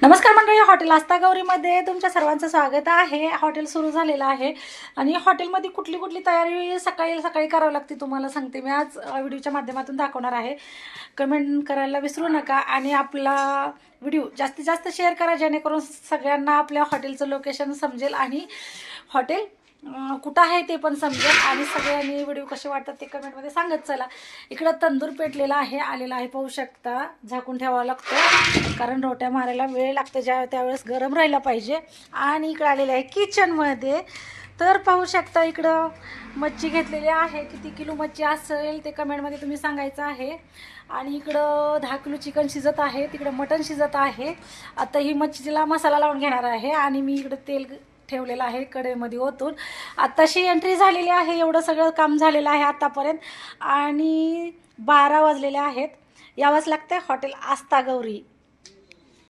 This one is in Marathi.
नमस्कार मंडळी, हॉटेल आस्था गौरीमध्ये तुमच्या सर्वांचं स्वागत आहे। हॉटेल सुरू झालेलं आहे आणि हॉटेलमध्ये कुठली कुठली तयारी सकाळी सकाळी करावी लागते तुम्हाला सांगते मी आज व्हिडिओच्या माध्यमातून दाखवणार आहे। कमेंट करायला विसरू नका आणि आपला व्हिडिओ जास्तीत जास्त शेअर करा जेणेकरून सगळ्यांना आपल्या हॉटेलचं लोकेशन समजेल आणि हॉटेल कुठं आहे ते पण समजेल आणि सगळ्यांनी व्हिडिओ कसे वाटतात ते कमेंटमध्ये सांगत चला। इकडं तंदूर पेटलेला आहे, आलेला आहे, पाहू शकता। झाकून ठेवावं लागतं कारण रोट्या मारायला वेळ लागतो, त्यावेळेस गरम राहायला पाहिजे। आणि इकडं आलेलं आहे किचनमध्ये, तर पाहू शकता इकडं मच्छी घेतलेली आहे। किती किलो मच्छी असेल ते कमेंटमध्ये तुम्ही सांगायचं आहे। आणि इकडं 10 किलो चिकन शिजत आहे, तिकडं मटण शिजत आहे। आता ही मच्छीला मसाला लावून घेणार आहे आणि मी इकडं तेल ठेवलेलं आहे कढईमध्ये ओतून। आताशी एंट्री झालेली आहे, एवढं सगळं काम झालेलं आहे आतापर्यंत आणि 12 वाजलेले आहेत। यावंच लागते हॉटेल आस्था गौरी।